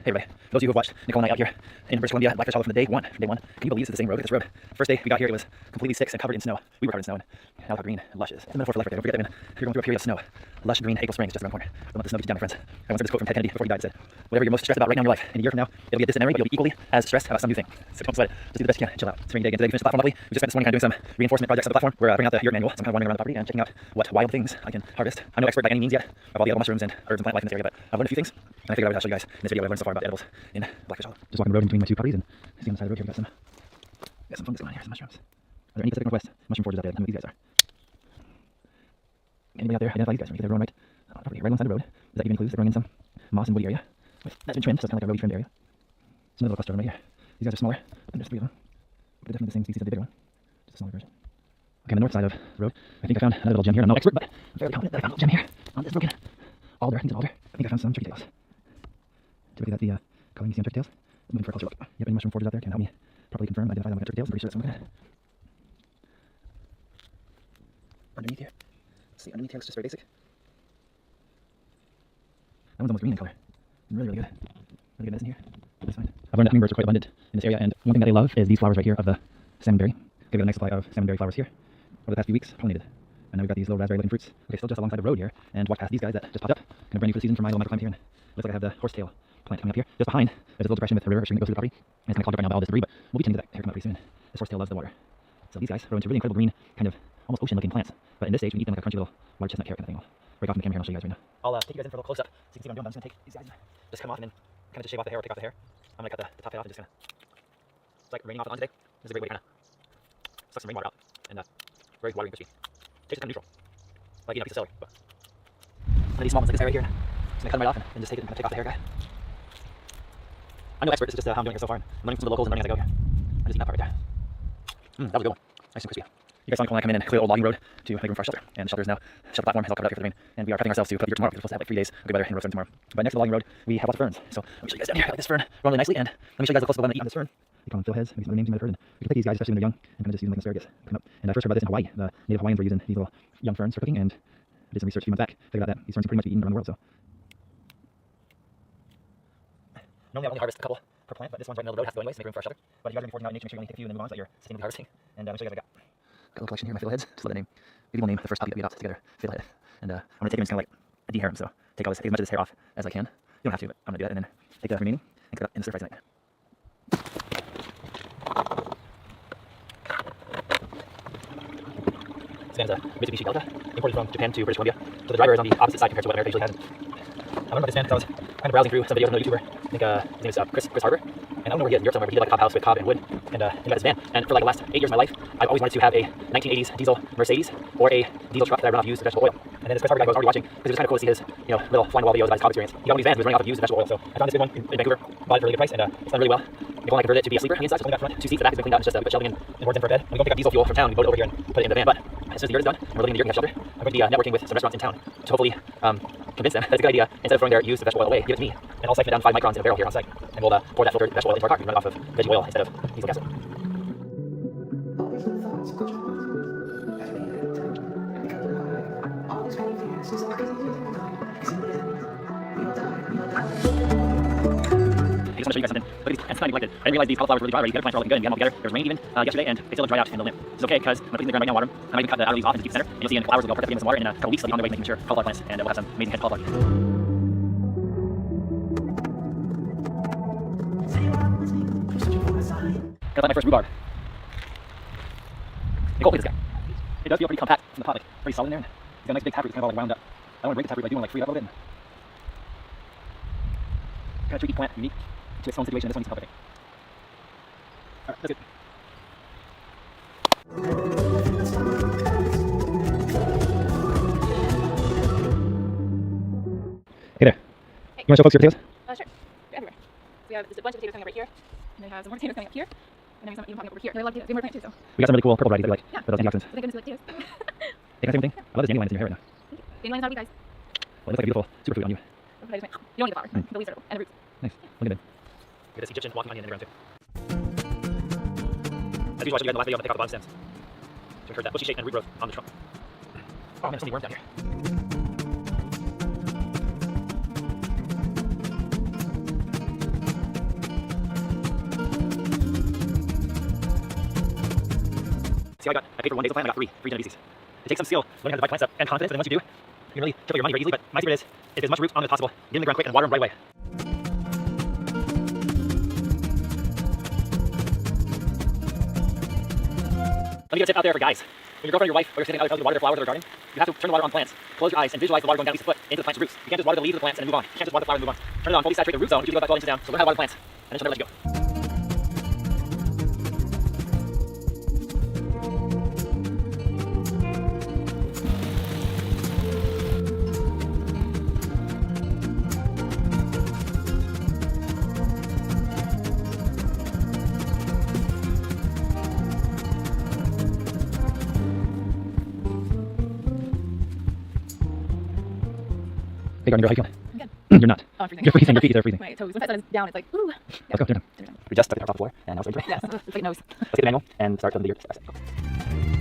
Hey everybody, those of you who have watched Nicole and I out here in British Columbia at Blackfish Hollow from the day one, can you believe this is the same road? Look at this road. First day we got here, it was completely sticks and covered in snow. We were covered in snow, and now look how green and lush it is. It's the metaphor for life right there. Don't forget that you're going through a period of snow. Lush green April spring is just around the corner. Don't let the snow get you down, my friends. I once heard this quote from Ted Kennedy before he died. It said, whatever you're most stressed about right now in your life, in a year from now, it'll be a distant memory, but you'll be equally as stressed about some new thing. So don't sweat it. Just do the best you can. Chill out. It's a rainy day again today. We finished the platform luckily. We just spent this morning kind of doing some reinforcement projects on the platform. We're bringing out the Yurt manual. So I'm kind of wandering around the property and checking out what wild things I can harvest. I'm no expert by any means yet of all the edible mushrooms and herbs and plant life in this area, but I've learned a few things. And I figured I would show you guys in this video what I've learned so far about edibles in Blackfish Hollow. Just walking the road between my two properties and see on the side of the road here we got some fungus going on here, some mushrooms. Are there any Pacific Northwest mushroom foragers out there that know who these guys are? Anybody out there identify these guys? They're growing right on the property, right alongside the road. Does that give any clues? They're growing in some moss and woody area. That's been trimmed, so it's kind of like a roady trimmed area. There's another little cluster of them right here. These guys are smaller, and there's three of them. But they're definitely the same species as the bigger one. Just a smaller version. Okay, on the north side of the road, I think I found another little gem here. I'm no expert, but I'm fairly confident that I found a little gem here on this broken alder. I think it's an alder. I think I found some turkey tails. Typically that's the color you see on turkey tails. I'm looking for a closer look. Yep, any mushroom foragers out there can help me probably confirm, identify them with turkey tails. I'm pretty sure that's something. Underneath here. Let's see, underneath here looks just very basic. That one's almost green in color. Really, really good. Really good medicine here. That's fine. I've learned that hummingbirds are quite abundant in this area, and one thing that they love is these flowers right here of the salmonberry. They've got a nice supply of salmonberry flowers here over the past few weeks, pollinated. And now we've got these little raspberry looking fruits. Okay, still just alongside the road here, and walk past these guys that just popped up. Kind of brand new for the season for my little microclimate here, and looks like I have the horsetail plant coming up here. Just behind, there's a little depression with a river stream that goes through the property. And it's kind of clogged up right now by all this debris, but we'll be tending to that here coming up pretty soon. This horsetail loves the water. So these guys grow into really incredible green, kind of almost ocean-looking plants. But in this stage, we eat them like a crunchy little water chestnut carrot kind of thing. I'll break off from the camera here and I'll show you guys right now. I'll take you guys in for a little close-up so you can see what I'm doing. I'm just going to take these guys and just cut them off and then kind of just shave off the hair or take off the hair. I'm going to cut the top head off and just kind of, it's like raining off the lawn today. This is a great way to kind of suck some rainwater out, and very watery and crispy. Tastes kind of neutral, like a piece of celery. But one of these small ones like this area here, I'm just going to cut them right off and just take it and kind of take off the hair guy. I'm no expert, this is just how I'm doing it so far. I'm learning from the locals and learning as I go here. I'm just eating that part right there. That was a good one. Nice and crispy. You guys saw Nicole and I come in and clear the old logging road to make room for our shelter. And the shelter is now, shelter platform has all covered up here for the rain. And we are prepping ourselves to put the yurt tomorrow because we're supposed to have like 3 days of good weather and road sun tomorrow. But next to the logging road, we have lots of ferns. So let me show you guys down here. I like this fern growing really nicely. And let me show you guys a close up of this fern. We call them fillheads, maybe some other names you might have heard. And we can take these guys, especially when they're young, and kind of just use them like asparagus. And I first heard about this in Hawaii. The native Hawaiians were using these little young ferns for cooking, and I did some research a few months back. Figured out that these ferns can pretty much be eaten around the world. So normally I only harvest a couple per plant, but this one's right in the middle of the road, has to go anyways to make room for our shelter. But if you guys are going to be out in nature, make sure you only take a few and then move on so that you're sustainably harvesting. And let me show you guys what I got. Got a little collection here of my fiddleheads. Just love the name. Maybe we'll name the first puppy that we adopt together Fiddlehead. And I'm going to take him and just kind of like dehair him. So take as much of this hair off as I can. You don't have to, but I'm going to do that. And then take the remaining and cut it up in the stir fry tonight. This man is a Mitsubishi Delta, imported from Japan to British Columbia. So the driver is on the opposite side compared to what America usually has. I learned about this man because I was kind of browsing through some videos of another YouTuber. I think his name is Chris Harbour. And I don't know where he is in Europe somewhere, but he did like a top house with cob and wood. And he got his van. And for like the last 8 years of my life, I've always wanted to have a 1980s diesel Mercedes or a diesel truck that I run off used vegetable oil. And then this Chris Harbour guy I was already watching because it was kind of cool to see his little flying wall videos about his cob experience. He got all these vans, he was running off of used vegetable oil. So I found this good one in Vancouver, bought it for a really good price, and it's done really well. Nicole and I converted it to be a sleeper on the inside, so it's only got front 2 seats. The back has been cleaned out, it's just put shelving and boards in for a bed. When we go pick up diesel fuel from town, we load it over here and put it in the van. But as soon as the yurt is done, and we're living in the yurt in the shelter, I'm going to be networking with some restaurants in town to hopefully convince them that's a good idea. Instead of throwing their used vegetable oil away, give it to me, and I'll siphon it down 5 microns in a barrel here on site, and we'll pour that filtered vegetable oil into our car and run it off of veggie oil instead of diesel gasoline. I just want to show you guys something. Look at these plants that I neglected. I didn't realize these cauliflowers were really dry already. These other plants are all looking good and you got them all together. There was rain even yesterday and they still look dried out in the limb. It's okay because I'm putting the ground right now, water them. I might even cut the outer leaves off and keep the center. And you'll see in the flowers will go perfectly in some water. In a couple weeks they'll be on their way to making mature cauliflower plants, and we'll have some amazing head cauliflower. Got like my first rhubarb. Nicole, look at this guy. It does feel pretty compact in the pot, like pretty solid in there. He's got a nice big taproot, kind of all like wound up. I don't want to break the taproot by doing like free it up a little bit. Kind of tricky plant, unique to its own situation. This one needs help, I think. Alright, that's good. Hey there. Hey. You want to show folks your potatoes? Sure. They're everywhere. We have just a bunch of potatoes coming up right here, and then we have some more potatoes coming up here, and then we have some even popping up over here. There are a lot of potatoes. We have more plants too, so. We got some really cool purple varieties that we like. Yeah. For those antioxidants. So thank goodness we like potatoes. Hey, can I say one thing? I love this dandelion that's in your hair right now. Thank you. Dandelions are you guys. Well, it looks like a beautiful superfood on you. You don't need the flower. The leaves are edible. And the roots. Nice. Look at it. Look at this Egyptian walking onion in the ground too. As usual, I show you guys in the last video, I'm going to take out the bottom stems to encourage that bushy shape and root growth on the trunk. Oh man, there's so many worms down here. See how I paid for one basil plant, I got three Genevieses. It takes some skill, learning how to divide plants up, and confidence, and then once you do, you can really triple your money very easily, but my secret is, if as much roots on as possible, get in the ground quick and water them right away. Let me get a tip out there for guys. When your girlfriend or your wife or your significant other tells you to water their flowers or their garden, you have to turn the water on plants. Close your eyes and visualize the water going down at least a foot into the plant's roots. You can't just water the leaves of the plants and then move on. You can't just water the flower and move on. Turn it on, fully saturate the root zone, which usually about 12 inches down. So learn how to water the plants, and then she'll never let you go. Hey, gardener girl, how you feeling? I'm good. You're not. Oh, I'm freezing. You're freezing. Your feet are freezing. My toes. Once that sun is down, it's like, ooh. Let's go. They're done. They're done. We just took the tarp off the floor, and now it's ready to Yes, it's like a nose. Let's get the manual and start filling the year.